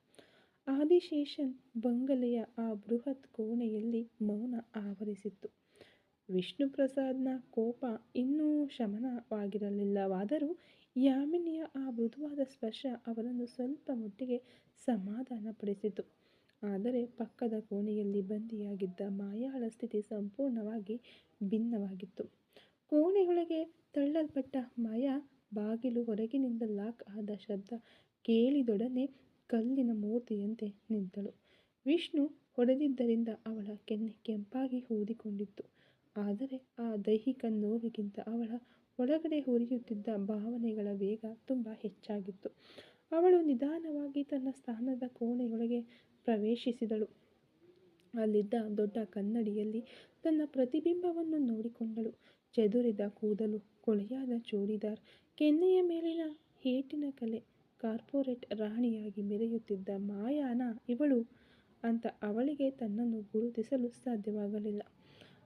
ಆದಿಶೇಷನ್ ಬಂಗಲೆಯ ಆ ಬೃಹತ್ ಕೋಣೆಯಲ್ಲಿ ಮೌನ ಆವರಿಸಿತ್ತು. ವಿಷ್ಣುಪ್ರಸಾದ್ನ ಕೋಪ ಇನ್ನೂ ಶಮನವಾಗಿರಲಿಲ್ಲವಾದರೂ ಯಾಮಿನಿಯ ಆ ಮೃದುವಾದ ಸ್ಪರ್ಶ ಅವರನ್ನು ಸ್ವಲ್ಪ ಮಟ್ಟಿಗೆ ಸಮಾಧಾನಪಡಿಸಿತು. ಆದರೆ ಪಕ್ಕದ ಕೋಣೆಯಲ್ಲಿ ಬಂದಿಯಾಗಿದ್ದ ಮಾಯಾಳ ಸ್ಥಿತಿ ಸಂಪೂರ್ಣವಾಗಿ ಭಿನ್ನವಾಗಿತ್ತು. ಕೋಣೆಯೊಳಗೆ ತಳ್ಳಲ್ಪಟ್ಟ ಮಾಯಾ ಬಾಗಿಲು ಹೊರಗಿನಿಂದ ಲಾಕ್ ಆದ ಶಬ್ದ ಕೇಳಿದೊಡನೆ ಕಲ್ಲಿನ ಮೂರ್ತಿಯಂತೆ ನಿಂತಳು. ವಿಷ್ಣು ಹೊಡೆದಿದ್ದರಿಂದ ಅವಳ ಕೆನ್ನೆ ಕೆಂಪಾಗಿ ಊದಿಕೊಂಡಿತ್ತು. ಆದರೆ ಆ ದೈಹಿಕ ನೋವಿಗಿಂತ ಅವಳ ಒಳಗಡೆ ಉರಿಯುತ್ತಿದ್ದ ಭಾವನೆಗಳ ವೇಗ ತುಂಬ ಹೆಚ್ಚಾಗಿತ್ತು. ಅವಳು ನಿಧಾನವಾಗಿ ತನ್ನ ಸ್ಥಾನದ ಕೋಣೆಯೊಳಗೆ ಪ್ರವೇಶಿಸಿದಳು. ಅಲ್ಲಿದ್ದ ದೊಡ್ಡ ಕನ್ನಡಿಯಲ್ಲಿ ತನ್ನ ಪ್ರತಿಬಿಂಬವನ್ನು ನೋಡಿಕೊಂಡಳು. ಚೆದುರಿದ ಕೂದಲು, ಕೊಳೆಯಾದ ಚೂಡಿದಾರ್, ಕೆನ್ನೆಯ ಮೇಲಿನ ಏಟಿನ ಕಲೆ, ಕಾರ್ಪೊರೇಟ್ ರಾಣಿಯಾಗಿ ಮೆರೆಯುತ್ತಿದ್ದ ಮಾಯಾನ ಇವಳು ಅಂತ ಅವಳಿಗೆ ತನ್ನನ್ನು ಗುರುತಿಸಲು ಸಾಧ್ಯವಾಗಲಿಲ್ಲ.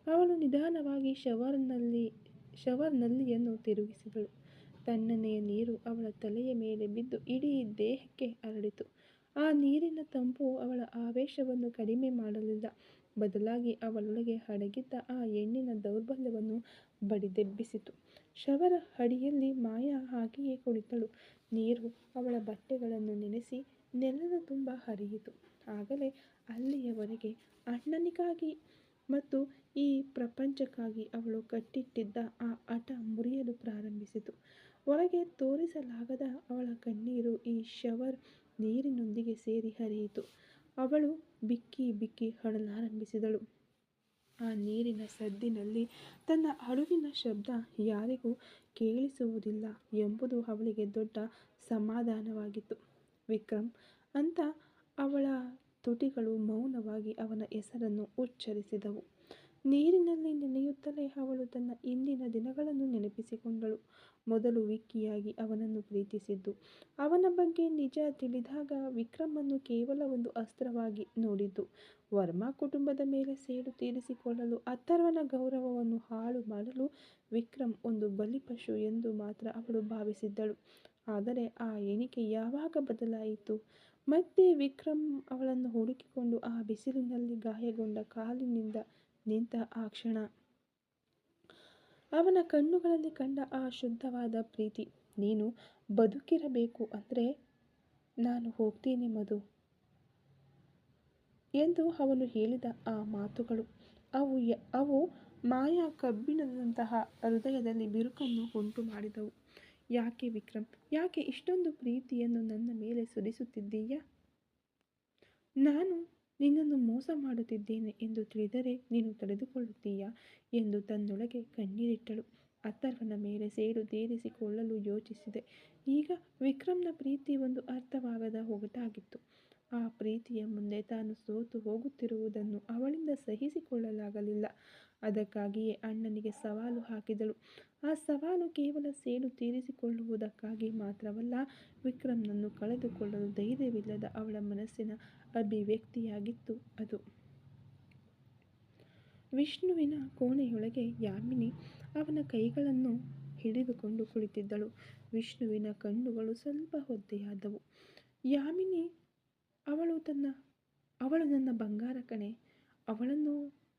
ಅವಳು ನಿಧಾನವಾಗಿ ಶವರ್ನಲ್ಲಿಯನ್ನು ತಿರುಗಿಸಿದಳು. ತಣ್ಣನೆಯ ನೀರು ಅವಳ ತಲೆಯ ಮೇಲೆ ಬಿದ್ದು ಇಡೀ ದೇಹಕ್ಕೆ ಹರಡಿತು. ಆ ನೀರಿನ ತಂಪು ಅವಳ ಆವೇಶವನ್ನು ಕಡಿಮೆ ಮಾಡಲಿಲ್ಲ. ಬದಲಾಗಿ ಅವಳೊಳಗೆ ಅಡಗಿದ್ದ ಆ ಹೆಣ್ಣಿನ ದೌರ್ಬಲ್ಯವನ್ನು ಬಡಿದೆಬ್ಬಿಸಿತು. ಶವರ ಅಡಿಯಲ್ಲಿ ಮಾಯಾ ಹಾಗೆಯೇ ಕುಳಿತಳು. ನೀರು ಅವಳ ಬಟ್ಟೆಗಳನ್ನು ನೆನೆಸಿ ನೆಲದ ತುಂಬ ಹರಿಯಿತು. ಆಗಲೇ ಅಲ್ಲಿಯವರೆಗೆ ಅಣ್ಣನಿಗಾಗಿ ಮತ್ತು ಈ ಪ್ರಪಂಚಕ್ಕಾಗಿ ಅವಳು ಕಟ್ಟಿಟ್ಟಿದ್ದ ಆ ಹಠ ಮುರಿಯಲು ಪ್ರಾರಂಭಿಸಿತು. ಹೊರಗೆ ತೋರಿಸಲಾಗದ ಅವಳ ಕಣ್ಣೀರು ಈ ಶವರ್ ನೀರಿನೊಂದಿಗೆ ಸೇರಿ ಹರಿಯಿತು. ಅವಳು ಬಿಕ್ಕಿ ಬಿಕ್ಕಿ ಅಳಲಾರಂಭಿಸಿದಳು. ಆ ನೀರಿನ ಸದ್ದಿನಲ್ಲಿ ತನ್ನ ಅಳುವಿನ ಶಬ್ದ ಯಾರಿಗೂ ಕೇಳಿಸುವುದಿಲ್ಲ ಎಂಬುದು ಅವಳಿಗೆ ದೊಡ್ಡ ಸಮಾಧಾನವಾಗಿತ್ತು. ವಿಕ್ರಮ್ ಅಂತ ಅವಳ ತುಟಿಗಳು ಮೌನವಾಗಿ ಅವನ ಹೆಸರನ್ನು ಉಚ್ಚರಿಸಿದವು. ನೀರಿನಲ್ಲಿ ನೆನೆಯುತ್ತಲೇ ಅವಳು ತನ್ನ ಹಿಂದಿನ ದಿನಗಳನ್ನು ನೆನಪಿಸಿಕೊಂಡಳು. ಮೊದಲು ವಿಕ್ಕಿಯಾಗಿ ಅವನನ್ನು ಪ್ರೀತಿಸಿದ್ದು, ಅವನ ಬಗ್ಗೆ ನಿಜ ತಿಳಿದಾಗ ವಿಕ್ರಮನ್ನು ಕೇವಲ ಒಂದು ಅಸ್ತ್ರವಾಗಿ ನೋಡಿದ್ದು, ವರ್ಮಾ ಕುಟುಂಬದ ಮೇಲೆ ಸೇಡು ತೀರಿಸಿಕೊಳ್ಳಲು, ಅಥರ್ವನ ಗೌರವವನ್ನು ಹಾಳು ಮಾಡಲು ವಿಕ್ರಮ್ ಒಂದು ಬಲಿಪಶು ಎಂದು ಮಾತ್ರ ಅವಳು ಭಾವಿಸಿದ್ದಳು. ಆದರೆ ಆ ಎಣಿಕೆ ಯಾವಾಗ ಬದಲಾಯಿತು? ಮತ್ತೆ ವಿಕ್ರಮ್ ಅವಳನ್ನು ಹುಡುಕಿಕೊಂಡು ಆ ಬಿಸಿಲಿನಲ್ಲಿ ಗಾಯಗೊಂಡ ಕಾಲಿನಿಂದ ನಿಂತ ಆ ಕ್ಷಣ. ಅವನ ಕಣ್ಣುಗಳಲ್ಲಿ ಕಂಡ ಆ ಶುದ್ಧವಾದ ಪ್ರೀತಿ. ನೀನು ಬದುಕಿರಬೇಕು ಅಂದ್ರೆ ನಾನು ಹೋಗ್ತೀನಿ ಮಧು ಎಂದು ಅವನು ಹೇಳಿದ ಆ ಮಾತುಗಳು, ಅವು ಮಾಯಾ ಕಬ್ಬಿಣದಂತಹ ಹೃದಯದಲ್ಲಿ ಬಿರುಕನ್ನು ಉಂಟು ಮಾಡಿದವು. ಯಾಕೆ ವಿಕ್ರಮ್, ಯಾಕೆ ಇಷ್ಟೊಂದು ಪ್ರೀತಿಯನ್ನು ನನ್ನ ಮೇಲೆ ಸುರಿಸುತ್ತಿದ್ದೀಯಾ? ನಾನು ನಿನ್ನನ್ನು ಮೋಸ ಮಾಡುತ್ತಿದ್ದೇನೆ ಎಂದು ತಿಳಿದರೆ ನೀನು ತಡೆದುಕೊಳ್ಳುತ್ತೀಯಾ ಎಂದು ತನ್ನೊಳಗೆ ಕಣ್ಣೀರಿಟ್ಟಳು. ಅಥರ್ವನ ಮೇಲೆ ಸೇಡು ತೀರಿಸಿಕೊಳ್ಳಲು ಯೋಚಿಸಿದೆ. ಈಗ ವಿಕ್ರಮ್ನ ಪ್ರೀತಿ ಒಂದು ಅರ್ಥವಾಗದ ಒಗಟಾಗಿತ್ತು. ಆ ಪ್ರೀತಿಯ ಮುಂದೆ ತಾನು ಸೋತು ಹೋಗುತ್ತಿರುವುದನ್ನು ಅವಳಿಂದ ಸಹಿಸಿಕೊಳ್ಳಲಾಗಲಿಲ್ಲ. ಅದಕ್ಕಾಗಿಯೇ ಅಣ್ಣನಿಗೆ ಸವಾಲು ಹಾಕಿದಳು. ಆ ಸವಾಲು ಕೇವಲ ಸೇಡು ತೀರಿಸಿಕೊಳ್ಳುವುದಕ್ಕಾಗಿ ಮಾತ್ರವಲ್ಲ, ವಿಕ್ರಮ್ನನ್ನು ಕಳೆದುಕೊಳ್ಳಲು ಧೈರ್ಯವಿಲ್ಲದ ಅವಳ ಮನಸ್ಸಿನ ಅಭಿವ್ಯಕ್ತಿಯಾಗಿತ್ತು ಅದು. ವಿಷ್ಣುವಿನ ಕೋಣೆಯೊಳಗೆ ಯಾಮಿನಿ ಅವನ ಕೈಗಳನ್ನು ಹಿಡಿದುಕೊಂಡು ಕುಳಿತಿದ್ದಳು. ವಿಷ್ಣುವಿನ ಕಣ್ಣುಗಳು ಸ್ವಲ್ಪ ಒದ್ದೆಯಾದವು. ಯಾಮಿನಿ, ಅವಳು ನನ್ನ ಬಂಗಾರ ಕಣೆ. ಅವಳನ್ನು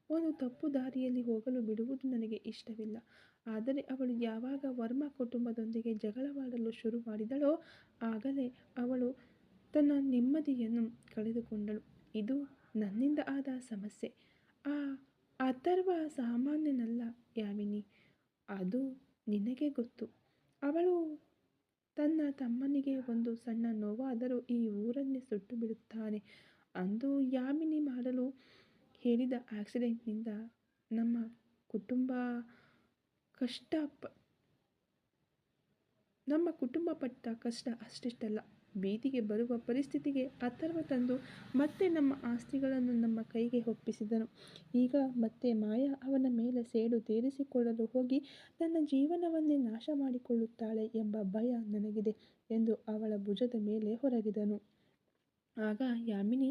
ಒಂದು ತಪ್ಪು ದಾರಿಯಲ್ಲಿ ಹೋಗಲು ಬಿಡುವುದು ನನಗೆ ಇಷ್ಟವಿಲ್ಲ. ಆದರೆ ಅವಳು ಯಾವಾಗ ವರ್ಮಾ ಕುಟುಂಬದೊಂದಿಗೆ ಜಗಳವಾಡಲು ಶುರು ಮಾಡಿದಳೋ ಆಗಲೇ ಅವಳು ತನ್ನ ನೆಮ್ಮದಿಯನ್ನು ಕಳೆದುಕೊಂಡಳು. ಇದು ನನ್ನಿಂದ ಆದ ಸಮಸ್ಯೆ. ಆ ಅಥರ್ವ ಸಾಮಾನ್ಯನಲ್ಲ ಯಾಮಿನಿ, ಅದು ನಿನಗೆ ಗೊತ್ತು. ಅವಳು ತನ್ನ ತಮ್ಮನಿಗೆ ಒಂದು ಸಣ್ಣ ನೋವಾದರೂ ಈ ಊರನ್ನೇ ಸುಟ್ಟು ಬಿಡುತ್ತಾನೆ. ಅಂದು ಯಾಮಿನಿ ಮಾಡಲು ಹೇಳಿದ ಆಕ್ಸಿಡೆಂಟ್ನಿಂದ ನಮ್ಮ ಕುಟುಂಬ ಪಟ್ಟ ಕಷ್ಟ ಅಷ್ಟಿಷ್ಟಲ್ಲ. ಬೀದಿಗೆ ಬರುವ ಪರಿಸ್ಥಿತಿಗೆ ಅಥರ್ವ ತಂದು ಮತ್ತೆ ನಮ್ಮ ಆಸ್ತಿಗಳನ್ನು ನಮ್ಮ ಕೈಗೆ ಒಪ್ಪಿಸಿದನು. ಈಗ ಮತ್ತೆ ಮಾಯಾ ಅವನ ಮೇಲೆ ಸೇಡು ತೀರಿಸಿಕೊಳ್ಳಲು ಹೋಗಿ ತನ್ನ ಜೀವನವನ್ನೇ ನಾಶ ಮಾಡಿಕೊಳ್ಳುತ್ತಾಳೆ ಎಂಬ ಭಯ ನನಗಿದೆ ಎಂದು ಅವಳ ಭುಜದ ಮೇಲೆ ಹೊರಗಿದನು. ಆಗ ಯಾಮಿನಿ,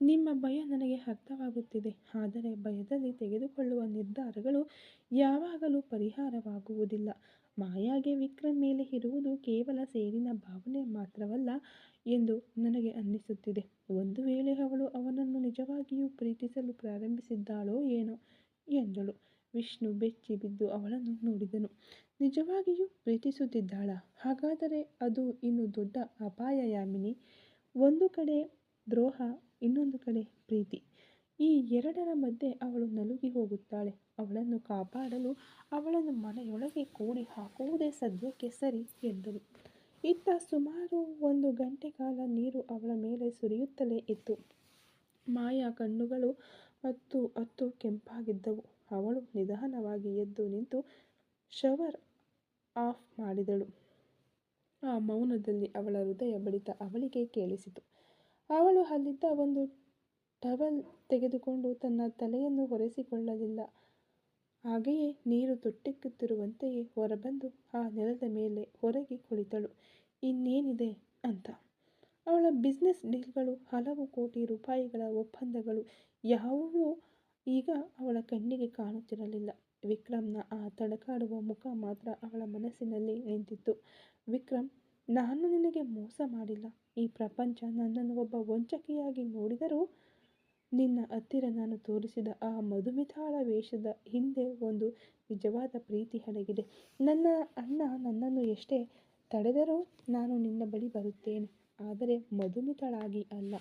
ನಿಮ್ಮ ಭಯ ನನಗೆ ಅರ್ಥವಾಗುತ್ತಿದೆ. ಆದರೆ ಭಯದಲ್ಲಿ ತೆಗೆದುಕೊಳ್ಳುವ ನಿರ್ಧಾರಗಳು ಯಾವಾಗಲೂ ಪರಿಹಾರವಾಗುವುದಿಲ್ಲ. ಮಾಯಾಗೆ ವಿಕ್ರಮ್ ಮೇಲೆ ಇರುವುದು ಕೇವಲ ಸೇಡಿನ ಭಾವನೆ ಮಾತ್ರವಲ್ಲ ಎಂದು ನನಗೆ ಅನ್ನಿಸುತ್ತಿದೆ. ಒಂದು ವೇಳೆ ಅವಳು ಅವನನ್ನು ನಿಜವಾಗಿಯೂ ಪ್ರೀತಿಸಲು ಪ್ರಾರಂಭಿಸಿದ್ದಾಳೋ ಏನೋ ಎಂದಳು. ವಿಷ್ಣು ಬೆಚ್ಚಿ ಬಿದ್ದು ಅವಳನ್ನು ನೋಡಿದನು. ನಿಜವಾಗಿಯೂ ಪ್ರೀತಿಸುತ್ತಿದ್ದಾಳಾ? ಹಾಗಾದರೆ ಅದು ಇನ್ನು ದೊಡ್ಡ ಅಪಾಯ ಯಾಮಿನಿ. ಒಂದು ಕಡೆ ದ್ರೋಹ, ಇನ್ನೊಂದು ಕಡೆ ಪ್ರೀತಿ. ಈ ಎರಡರ ಮಧ್ಯೆ ಅವಳು ನಲುಗಿ ಹೋಗುತ್ತಾಳೆ. ಅವಳನ್ನು ಕಾಪಾಡಲು ಅವಳನ್ನು ಮನೆಯೊಳಗೆ ಕೂಡಿ ಹಾಕುವುದೇ ಸದ್ಯಕ್ಕೆ ಸರಿ ಎಂದನು. ಇತ್ತ ಸುಮಾರು 1 ಗಂಟೆ ಕಾಲ ನೀರು ಅವಳ ಮೇಲೆ ಸುರಿಯುತ್ತಲೇ ಇತ್ತು. ಮಾಯಾ ಕಣ್ಣುಗಳು ಅತ್ತು ಕೆಂಪಾಗಿದ್ದವು. ಅವಳು ನಿಧಾನವಾಗಿ ಎದ್ದು ನಿಂತು ಶವರ್ ಆಫ್ ಮಾಡಿದಳು. ಆ ಮೌನದಲ್ಲಿ ಅವಳ ಹೃದಯ ಬಡಿತ ಅವಳಿಗೆ ಕೇಳಿಸಿತು. ಅವಳು ಅಲ್ಲಿದ್ದ ಒಂದು ಟವಲ್ ತೆಗೆದುಕೊಂಡು ತನ್ನ ತಲೆಯನ್ನು ಒರೆಸಿಕೊಳ್ಳಲಿಲ್ಲ. ಹಾಗೆಯೇ ನೀರು ತೊಟ್ಟಿಕ್ಕುತ್ತಿರುವಂತೆಯೇ ಹೊರಬಂದು ಆ ನೆಲದ ಮೇಲೆ ಹೊರಗೆ ಕುಳಿತಳು. ಇನ್ನೇನಿದೆ ಅಂತ. ಅವಳ ಬಿಸ್ನೆಸ್ ಡೀಲ್ಗಳು, ಹಲವು ಕೋಟಿ ರೂಪಾಯಿಗಳ ಒಪ್ಪಂದಗಳು ಯಾವುವೂ ಈಗ ಅವಳ ಕಣ್ಣಿಗೆ ಕಾಣುತ್ತಿರಲಿಲ್ಲ. ವಿಕ್ರಮ್ನ ಆ ತಡಕಾಡುವ ಮುಖ ಮಾತ್ರ ಅವಳ ಮನಸ್ಸಿನಲ್ಲಿ ನಿಂತಿತ್ತು. ವಿಕ್ರಮ್, ನಾನು ನಿನಗೆ ಮೋಸ ಮಾಡಿಲ್ಲ. ಈ ಪ್ರಪಂಚ ನನ್ನನ್ನು ಒಬ್ಬ ವಂಚಕಿಯಾಗಿ ನೋಡಿದರೂ ನಿನ್ನ ಹತ್ತಿರ ನಾನು ತೋರಿಸಿದ ಆ ಮಧುಮಿತಾಳ ವೇಷದ ಹಿಂದೆ ಒಂದು ನಿಜವಾದ ಪ್ರೀತಿ ಅಡಗಿದೆ. ನನ್ನ ಅಣ್ಣ ನನ್ನನ್ನು ಎಷ್ಟೇ ತಡೆದರೂ ನಾನು ನಿನ್ನ ಬಳಿ ಬರುತ್ತೇನೆ. ಆದರೆ ಮಧುಮಿತಾಳಾಗಿ ಅಲ್ಲ,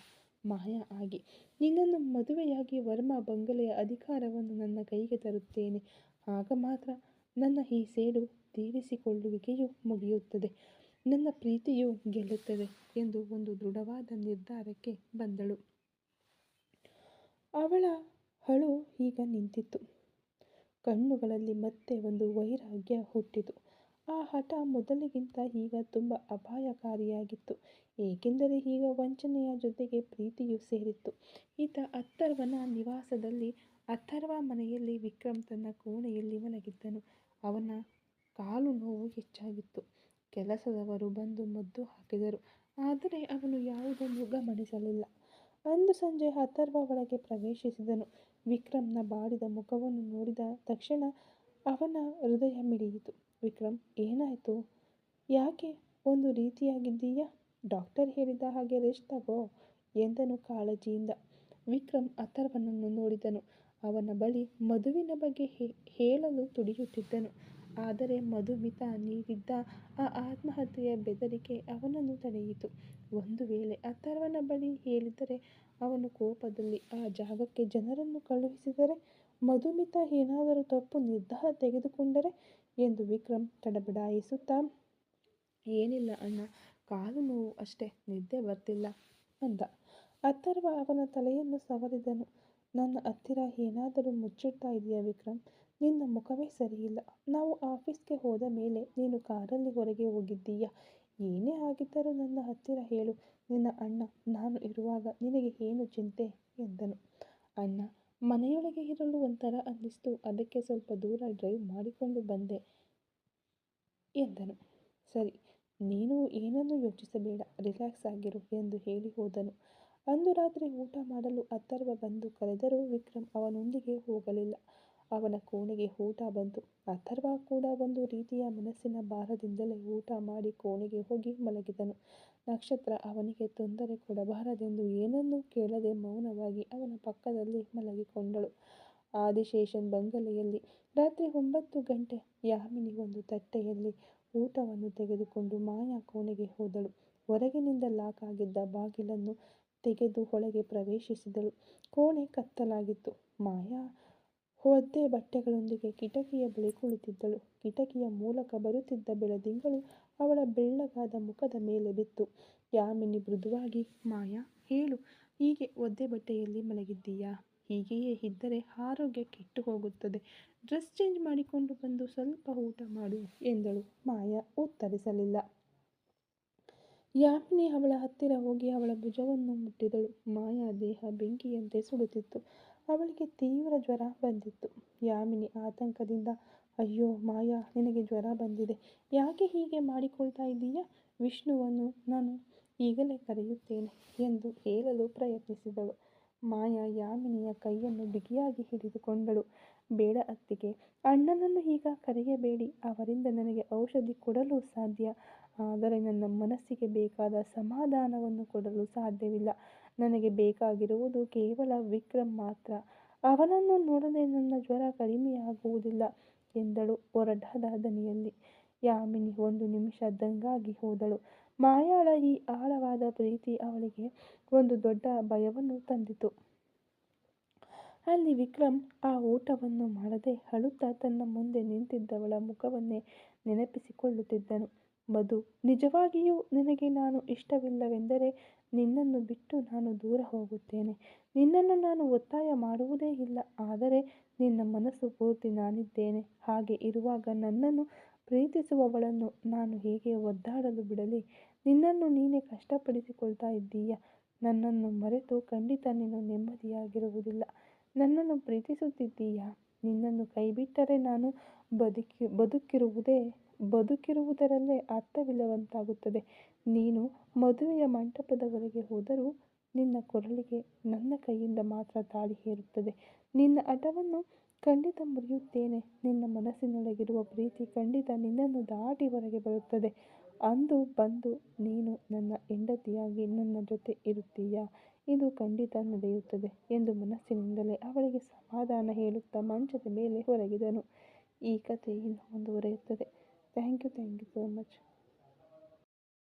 ಮಾಯಾ ಆಗಿ. ನಿನ್ನನ್ನು ಮದುವೆಯಾಗಿ ವರ್ಮಾ ಬಂಗಲೆಯ ಅಧಿಕಾರವನ್ನು ನನ್ನ ಕೈಗೆ ತರುತ್ತೇನೆ. ಆಗ ಮಾತ್ರ ನನ್ನ ಈ ಸೇಡು ತೀರಿಸಿಕೊಳ್ಳುವಿಕೆಯು ಮುಗಿಯುತ್ತದೆ, ನನ್ನ ಪ್ರೀತಿಯು ಗೆಲ್ಲುತ್ತದೆ ಎಂದು ಒಂದು ದೃಢವಾದ ನಿರ್ಧಾರಕ್ಕೆ ಬಂದಳು. ಅವಳ ಅಳು ಈಗ ನಿಂತಿತ್ತು. ಕಣ್ಣುಗಳಲ್ಲಿ ಮತ್ತೆ ಒಂದು ವೈರಾಗ್ಯ ಹುಟ್ಟಿತು. ಆ ಹಠ ಮೊದಲಿಗಿಂತ ಈಗ ತುಂಬ ಅಪಾಯಕಾರಿಯಾಗಿತ್ತು. ಏಕೆಂದರೆ ಈಗ ವಂಚನೆಯ ಜೊತೆಗೆ ಪ್ರೀತಿಯೂ ಸೇರಿತ್ತು. ಈತ ಅಥರ್ವನ ನಿವಾಸದಲ್ಲಿ, ಅಥರ್ವ ಮನೆಯಲ್ಲಿ ವಿಕ್ರಮ್ ತನ್ನ ಕೋಣೆಯಲ್ಲಿ ಮಲಗಿದ್ದನು. ಅವನ ಕಾಲು ನೋವು ಹೆಚ್ಚಾಗಿತ್ತು. ಕೆಲಸದವರು ಬಂದು ಮದ್ದು ಹಾಕಿದರು. ಆದರೆ ಅವನು ಯಾವುದನ್ನು ಗಮನಿಸಲಿಲ್ಲ. ಅಂದು ಸಂಜೆ ಅಥರ್ವ ಒಳಗೆ ಪ್ರವೇಶಿಸಿದನು. ವಿಕ್ರಮ್ನ ಬಾಡಿದ ಮುಖವನ್ನು ನೋಡಿದ ತಕ್ಷಣ ಅವನ ಹೃದಯ ಮಿಡಿಯಿತು. ವಿಕ್ರಮ್, ಏನಾಯ್ತು? ಯಾಕೆ ಒಂದು ರೀತಿಯಾಗಿದ್ದೀಯಾ? ಡಾಕ್ಟರ್ ಹೇಳಿದ ಹಾಗೆ ರೆಸ್ಟ್ ತಗೋ ಎಂದನು ಕಾಳಜಿಯಿಂದ. ವಿಕ್ರಮ್ ಅಥರ್ವನನ್ನು ನೋಡಿದನು. ಅವನ ಬಳಿ ಮಧುವಿನ ಬಗ್ಗೆ ಹೇಳಲು ತುಡಿಯುತ್ತಿದ್ದನು. ಆದರೆ ಮಧುಮಿತಾ ನೀಡಿದ್ದ ಆ ಆತ್ಮಹತ್ಯೆಯ ಬೆದರಿಕೆ ಅವನನ್ನು ತಡೆಯಿತು. ಒಂದು ವೇಳೆ ಅಥರ್ವನ ಬಳಿ ಹೇಳಿದರೆ, ಅವನು ಕೋಪದಲ್ಲಿ ಆ ಜಾಗಕ್ಕೆ ಜನರನ್ನು ಕಳುಹಿಸಿದರೆ, ಮಧುಮಿತಾ ಏನಾದರೂ ತಪ್ಪು ನಿರ್ಧಾರ ತೆಗೆದುಕೊಂಡರೆ ಎಂದು ವಿಕ್ರಮ್ ತಡಬಡಾಯಿಸುತ್ತಾ, ಏನಿಲ್ಲ ಅಣ್ಣ, ಕಾಲು ನೋವು ಅಷ್ಟೇ, ನಿದ್ದೆ ಬರ್ತಿಲ್ಲ ಅಂದ. ಅಥರ್ವ ಅವನ ತಲೆಯನ್ನು ಸವರಿದನು. ನನ್ನ ಹತ್ತಿರ ಏನಾದರೂ ಮುಚ್ಚಿಡ್ತಾ ಇದೆಯಾ ವಿಕ್ರಮ್? ನಿನ್ನ ಮುಖವೇ ಸರಿಯಿಲ್ಲ. ನಾವು ಆಫೀಸ್ಗೆ ಹೋದ ಮೇಲೆ ನೀನು ಕಾರಲ್ಲಿ ಹೊರಗೆ ಹೋಗಿದ್ದೀಯಾ? ಏನೇ ಆಗಿದ್ದರೂ ನನ್ನ ಹತ್ತಿರ ಹೇಳು. ನಿನ್ನ ಅಣ್ಣ ನಾನು ಇರುವಾಗ ನಿನಗೆ ಏನು ಚಿಂತೆ ಎಂದನು. ಅಣ್ಣ, ಮನೆಯೊಳಗೆ ಇರಲು ಒಂಥರ ಅನ್ನಿಸ್ತು, ಅದಕ್ಕೆ ಸ್ವಲ್ಪ ದೂರ ಡ್ರೈವ್ ಮಾಡಿಕೊಂಡು ಬಂದೆ ಎಂದನು. ಸರಿ, ನೀನು ಏನನ್ನೂ ಯೋಚಿಸಬೇಡ, ರಿಲ್ಯಾಕ್ಸ್ ಆಗಿರು ಎಂದು ಹೇಳಿ ಹೋದನು. ಅಂದು ರಾತ್ರಿ ಊಟ ಮಾಡಲು ಅಥರ್ವ ಬಂದು ಕರೆದರೂ ವಿಕ್ರಮ್ ಅವನೊಂದಿಗೆ ಹೋಗಲಿಲ್ಲ. ಅವನ ಕೋಣೆಗೆ ಊಟ ಬಂತು. ಅಥರ್ವ ಕೂಡ ಒಂದು ರೀತಿಯ ಮನಸ್ಸಿನ ಭಾರದಿಂದಲೇ ಊಟ ಮಾಡಿ ಕೋಣೆಗೆ ಹೋಗಿ ಮಲಗಿದನು. ನಕ್ಷತ್ರ ಅವನಿಗೆ ತೊಂದರೆ ಕೊಡಬಾರದೆಂದು ಏನನ್ನೂ ಕೇಳದೆ ಮೌನವಾಗಿ ಅವನ ಪಕ್ಕದಲ್ಲಿ ಮಲಗಿಕೊಂಡಳು. ಆದಿಶೇಷನ್ ಬಂಗಲೆಯಲ್ಲಿ ರಾತ್ರಿ 9 ಗಂಟೆ. ಯಾಮಿನಿ ಒಂದು ತಟ್ಟೆಯಲ್ಲಿ ಊಟವನ್ನು ತೆಗೆದುಕೊಂಡು ಮಾಯಾ ಕೋಣೆಗೆ ಹೋದಳು. ಹೊರಗಿನಿಂದ ಲಾಕ್ ಆಗಿದ್ದ ಬಾಗಿಲನ್ನು ತೆಗೆದು ಒಳಗೆ ಪ್ರವೇಶಿಸಿದಳು. ಕೋಣೆ ಕತ್ತಲಾಗಿತ್ತು. ಮಾಯಾ ಒದ್ದೆ ಬಟ್ಟೆಗಳೊಂದಿಗೆ ಕಿಟಕಿಯ ಬಳಿ ಕುಳಿತಿದ್ದಳು. ಕಿಟಕಿಯ ಮೂಲಕ ಬರುತ್ತಿದ್ದ ಬೆಳದಿಂಗಳು ಅವಳ ಬೆಳ್ಳಗಾದ ಮುಖದ ಮೇಲೆ ಬಿತ್ತು. ಯಾಮಿನಿ ಮೃದುವಾಗಿ, ಮಾಯಾ ಹೇಳು, ಹೀಗೆ ಒದ್ದೆ ಬಟ್ಟೆಯಲ್ಲಿ ಮಲಗಿದ್ದೀಯಾ? ಹೀಗೆಯೇ ಇದ್ದರೆ ಆರೋಗ್ಯ ಕೆಟ್ಟು ಹೋಗುತ್ತದೆ. ಡ್ರೆಸ್ ಚೇಂಜ್ ಮಾಡಿಕೊಂಡು ಬಂದು ಸ್ವಲ್ಪ ಊಟ ಮಾಡು ಎಂದಳು. ಮಾಯಾ ಉತ್ತರಿಸಲಿಲ್ಲ. ಯಾಮಿನಿ ಅವಳ ಹತ್ತಿರ ಹೋಗಿ ಅವಳ ಭುಜವನ್ನು ಮುಟ್ಟಿದಳು. ಮಾಯಾ ದೇಹ ಬೆಂಕಿಯಂತೆ ಸುಡುತ್ತಿತ್ತು. ಅವಳಿಗೆ ತೀವ್ರ ಜ್ವರ ಬಂದಿತ್ತು. ಯಾಮಿನಿ ಆತಂಕದಿಂದ, ಅಯ್ಯೋ ಮಾಯಾ, ನಿನಗೆ ಜ್ವರ ಬಂದಿದೆ, ಯಾಕೆ ಹೀಗೆ ಮಾಡಿಕೊಳ್ತಾ ಇದ್ದೀಯಾ? ವಿಷ್ಣುವನ್ನು ನಾನು ಈಗಲೇ ಕರೆಯುತ್ತೇನೆ ಎಂದು ಹೇಳಲು ಪ್ರಯತ್ನಿಸಿದಳು. ಮಾಯಾ ಯಾಮಿನಿಯ ಕೈಯನ್ನು ಬಿಗಿಯಾಗಿ ಹಿಡಿದುಕೊಂಡಳು. ಬೇಡ ಅತ್ತಿಗೆ, ಅಣ್ಣನನ್ನು ಈಗ ಕರೆಯಬೇಡಿ. ಅವರಿಂದ ನನಗೆ ಔಷಧಿ ಕೊಡಲು ಸಾಧ್ಯ, ಆದರೆ ನನ್ನ ಮನಸ್ಸಿಗೆ ಬೇಕಾದ ಸಮಾಧಾನವನ್ನು ಕೊಡಲು ಸಾಧ್ಯವಿಲ್ಲ. ನನಗೆ ಬೇಕಾಗಿರುವುದು ಕೇವಲ ವಿಕ್ರಮ್ ಮಾತ್ರ. ಅವನನ್ನು ನೋಡದೆ ನನ್ನ ಜ್ವರ ಕಡಿಮೆಯಾಗುವುದಿಲ್ಲ ಎಂದಳು ಒರಟಾದ ದನಿಯಲ್ಲಿ. ಯಾಮಿನಿ ಒಂದು ನಿಮಿಷ ದಂಗಾಗಿ ಹೋದಳು. ಮಾಯಾಳ ಈ ಆಳವಾದ ಪ್ರೀತಿ ಅವಳಿಗೆ ಒಂದು ದೊಡ್ಡ ಭಯವನ್ನು ತಂದಿತು. ಅಲ್ಲಿ ವಿಕ್ರಮ್ ಆ ಊಟವನ್ನು ಮಾಡದೆ ಅಳುತ್ತಾ ತನ್ನ ಮುಂದೆ ನಿಂತಿದ್ದವಳ ಮುಖವನ್ನೇ ನೆನಪಿಸಿಕೊಳ್ಳುತ್ತಿದ್ದನು. ಮಧು, ನಿಜವಾಗಿಯೂ ನಿನಗೆ ನಾನು ಇಷ್ಟವಿಲ್ಲವೆಂದರೆ ನಿನ್ನನ್ನು ಬಿಟ್ಟು ನಾನು ದೂರ ಹೋಗುತ್ತೇನೆ. ನಿನ್ನನ್ನು ನಾನು ಒತ್ತಾಯ ಮಾಡುವುದೇ ಇಲ್ಲ. ಆದರೆ ನಿನ್ನ ಮನಸ್ಸು ಪೂರ್ತಿ ನಾನಿದ್ದೇನೆ. ಹಾಗೆ ಇರುವಾಗ ನನ್ನನ್ನು ಪ್ರೀತಿಸುವವಳನ್ನು ನಾನು ಹೇಗೆ ಒದ್ದಾಡಲು ಬಿಡಲಿ? ನಿನ್ನನ್ನು ನೀನೇ ಕಷ್ಟಪಡಿಸಿಕೊಳ್ತಾ ಇದ್ದೀಯ. ನನ್ನನ್ನು ಮರೆತು ಖಂಡಿತ ನೀನು ನೆಮ್ಮದಿಯಾಗಿರುವುದಿಲ್ಲ. ನನ್ನನ್ನು ಪ್ರೀತಿಸುತ್ತಿದ್ದೀಯಾ? ನಿನ್ನನ್ನು ಕೈಬಿಟ್ಟರೆ ನಾನು ಬದುಕಿರುವುದರಲ್ಲೇ ಅರ್ಥವಿಲ್ಲದಂತಾಗುತ್ತದೆ. ನೀನು ಮದುವೆಯ ಮಂಟಪದವರೆಗೆ ಹೋದರೂ ನಿನ್ನ ಕೊರಳಿಗೆ ನನ್ನ ಕೈಯಿಂದ ಮಾತ್ರ ತಾಳಿ ಏರುತ್ತದೆ. ನಿನ್ನ ಹಠವನ್ನು ಖಂಡಿತ ಮುರಿಯುತ್ತೇನೆ. ನಿನ್ನ ಮನಸ್ಸಿನೊಳಗಿರುವ ಪ್ರೀತಿ ಖಂಡಿತ ನಿನ್ನನ್ನು ದಾಟಿ ಹೊರಗೆ ಬರುತ್ತದೆ. ಅಂದು ಬಂದು ನೀನು ನನ್ನ ಹೆಂಡತಿಯಾಗಿ ನನ್ನ ಜೊತೆ ಇರುತ್ತೀಯಾ? ಇದು ಖಂಡಿತ ನಡೆಯುತ್ತದೆ ಎಂದು ಮನಸ್ಸಿನಿಂದಲೇ ಅವಳಿಗೆ ಸಮಾಧಾನ ಹೇಳುತ್ತಾ ಮಂಚದ ಮೇಲೆ ಹೊರಗಿದನು. ಈ ಕಥೆ ಇನ್ನು ಮುಂದುವರಿಯುತ್ತದೆ. Thank you so much.